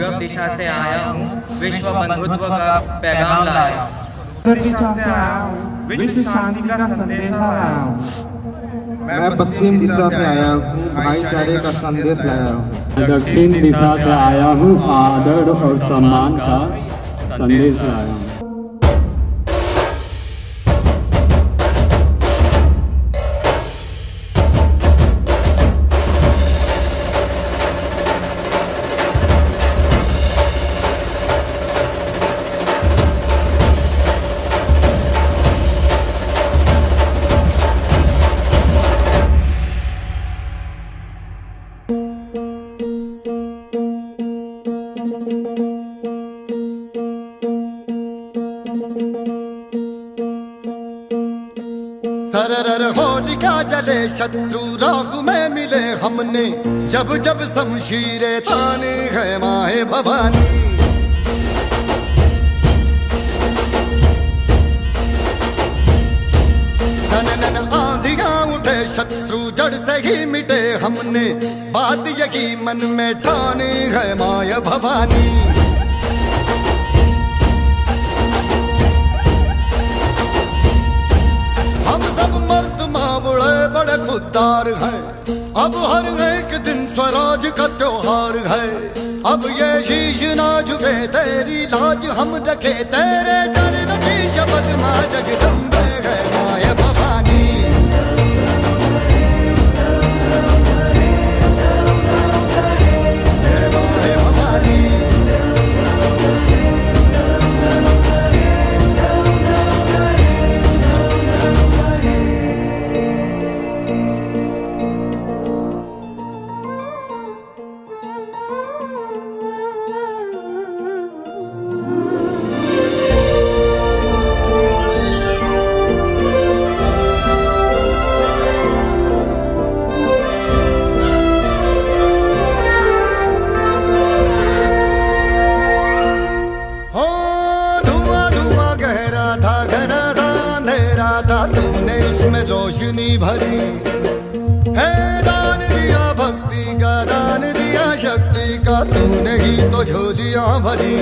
पूर्व दिशा से आया हूँ, विश्व बंधुत्व का पैगाम लाया हूँ। उत्तर दिशा से आया हूँ, विश्व शांति का संदेश लाया हूँ। मैं पश्चिम दिशा से आया हूँ, भाईचारे का संदेश लाया हूँ। दक्षिण दिशा से आया हूँ, आदर और सम्मान का संदेश लाया हूँ। सरर होलिका जले शत्रु राह में मिले हमने, जब जब शमशीरे ताने है माए भवानी। नन आंधियां उठे शत्रु जड़ से ही मिटे हमने, बात यही मन में ठाने है माए भवानी। हम सब मर्द मावड़े बड़े खुददार हैं, अब हर एक दिन स्वराज का त्योहार है। अब ये शीश ना झुके तेरी लाज हम रखे, तेरे चरण की शपथ माँ जगदम्बे है माया भवानी। हे माया भवानी। तूने उसमें रोशनी भरी है, दान दिया भक्ति का, दान दिया शक्ति का, तूने ही तो झोलियां भरी।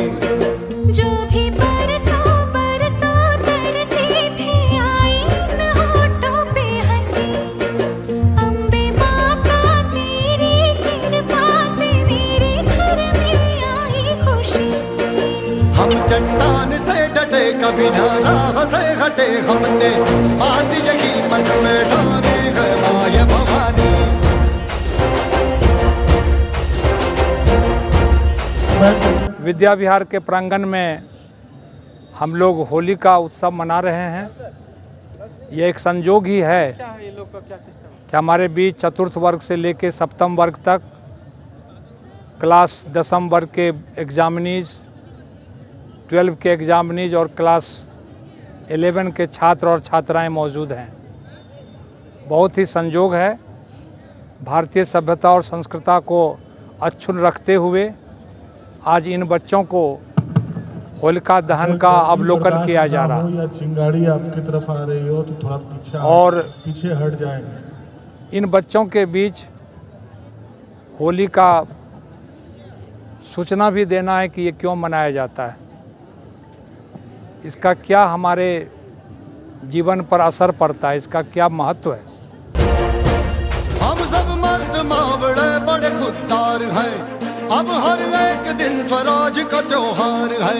जो भी बरसों बरसों तरसे थे, आई न होठों पे हंसी। अम्बे माता तेरी कृपा से मेरे घर में आई खुशी। हम चट्टान से डटे कभी ना राह से हटे हमने, बात यही मन में ठाने है माया भवानी। विद्या विहार के प्रांगण में हम लोग होली का उत्सव मना रहे हैं। ये एक संयोग ही है कि हमारे बीच चतुर्थ वर्ग से लेकर सप्तम वर्ग तक क्लास 10वीं वर्ग के एग्जामिनीज, 12 के एग्जामिनीज और क्लास 11 के छात्र और छात्राएं मौजूद हैं। बहुत ही संयोग है। भारतीय सभ्यता और संस्कृति को अक्षुण्ण रखते हुए आज इन बच्चों को होलिका दहन का अवलोकन किया जा रहा है। या चिंगारी आपकी तरफ आ रही हो तो थोड़ा पीछे हट जाएंगे। इन बच्चों के बीच होली का सूचना भी देना है कि ये क्यों मनाया जाता है, इसका क्या हमारे जीवन पर असर पड़ता है, इसका क्या महत्व है। हम सब मर्द मावड़े बड़े खुददार हैं, अब हर एक दिन स्वराज का त्योहार है।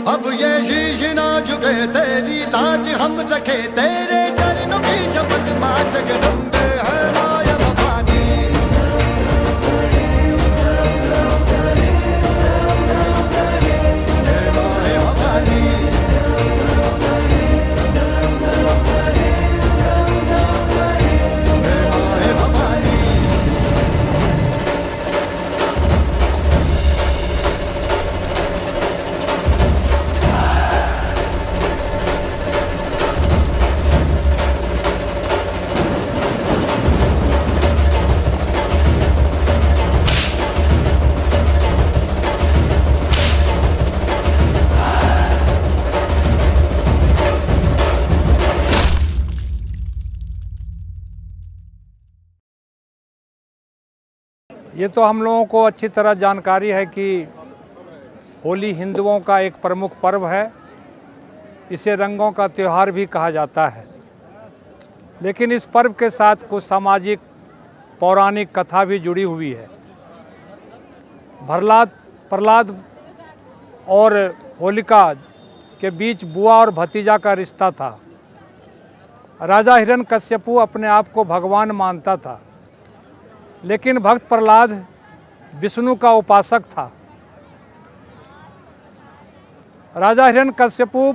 अब ये शीश ना झुके तेरी लाज हम रखे, तेरे चरणों की शपथ माँ जगदम्बे है माया भवानी। हे माया भवानी। ये तो हम लोगों को अच्छी तरह जानकारी है कि होली हिंदुओं का एक प्रमुख पर्व है। इसे रंगों का त्यौहार भी कहा जाता है। लेकिन इस पर्व के साथ कुछ सामाजिक पौराणिक कथा भी जुड़ी हुई है। प्रहलाद और होलिका के बीच बुआ और भतीजा का रिश्ता था। राजा हिरण्यकश्यपु अपने आप को भगवान मानता था, लेकिन भक्त प्रहलाद विष्णु का उपासक था। राजा हिरण्यकश्यपु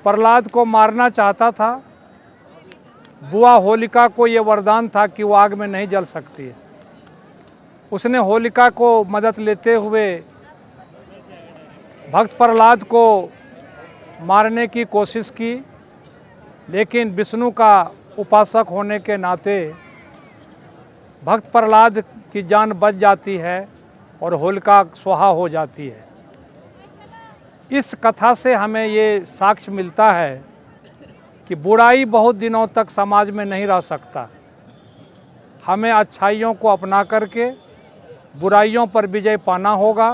प्रहलाद को मारना चाहता था। बुआ होलिका को ये वरदान था कि वो आग में नहीं जल सकती है। उसने होलिका को मदद लेते हुए भक्त प्रहलाद को मारने की कोशिश की, लेकिन विष्णु का उपासक होने के नाते भक्त प्रहलाद की जान बच जाती है और होलिका स्वाहा हो जाती है। इस कथा से हमें ये साक्ष्य मिलता है कि बुराई बहुत दिनों तक समाज में नहीं रह सकता। हमें अच्छाइयों को अपना करके बुराइयों पर विजय पाना होगा।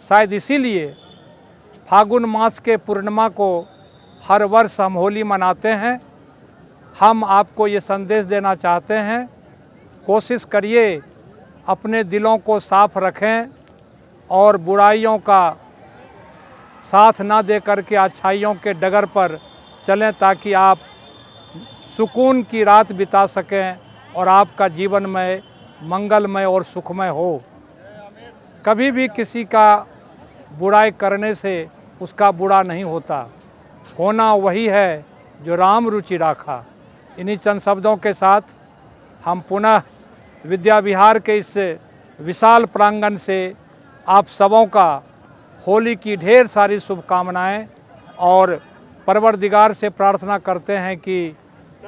शायद इसीलिए फागुन मास के पूर्णिमा को हर वर्ष हम होली मनाते हैं। हम आपको ये संदेश देना चाहते हैं, कोशिश करिए अपने दिलों को साफ रखें और बुराइयों का साथ ना दे करके अच्छाइयों के डगर पर चलें, ताकि आप सुकून की रात बिता सकें और आपका जीवनमय मंगलमय और सुखमय हो। कभी भी किसी का बुराई करने से उसका बुरा नहीं होता, होना वही है जो राम रुचि राखा। इन्हीं चंद शब्दों के साथ हम पुनः विद्या विहार के इस विशाल प्रांगण से आप सबों का होली की ढेर सारी शुभकामनाएं और परवरदिगार से प्रार्थना करते हैं कि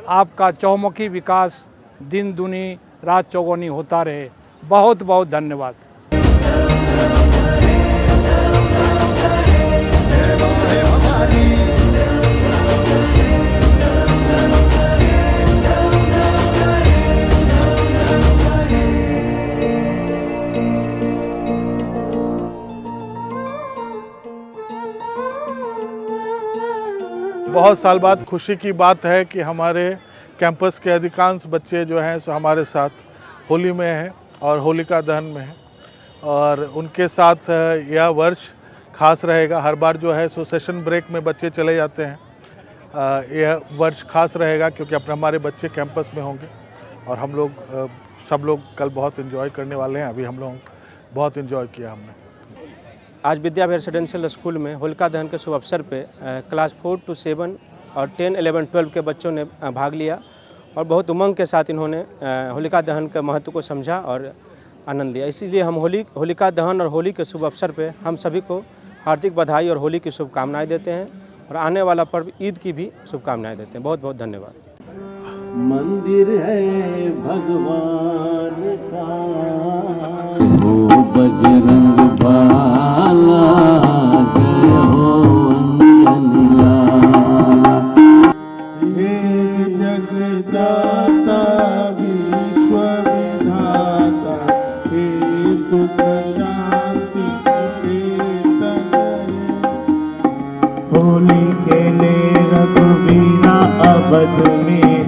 आपका चौमुखी विकास दिन दुनी रात चौगुनी होता रहे। बहुत बहुत धन्यवाद। बहुत साल बाद खुशी की बात है कि हमारे कैंपस के अधिकांश बच्चे जो हैं सो हमारे साथ होली में हैं और होलिका दहन में हैं, और उनके साथ यह वर्ष खास रहेगा। हर बार जो है सो सेशन ब्रेक में बच्चे चले जाते हैं, यह वर्ष खास रहेगा क्योंकि अपने हमारे बच्चे कैंपस में होंगे और हम लोग सब लोग कल बहुत एंजॉय करने वाले हैं। अभी हम लोग बहुत एंजॉय किया हमने। आज विद्या विहार रेसिडेंशियल स्कूल में होलिका दहन के शुभ अवसर पे क्लास 4 to 7 और 10, 11, 12 के बच्चों ने भाग लिया और बहुत उमंग के साथ इन्होंने होलिका दहन के महत्व को समझा और आनंद लिया। इसीलिए हम होलिका दहन और होली के शुभ अवसर पे हम सभी को हार्दिक बधाई और होली की शुभकामनाएं देते हैं और आने वाला पर्व ईद की भी शुभकामनाएं देते हैं। बहुत बहुत धन्यवाद। मंदिर है भगवान का, हो बजरंग बाला, जय हो अंजन लाला। हे जगदाता विश्व विधाता, हे सुख शांति होली खेले रघुवीरा अवध में,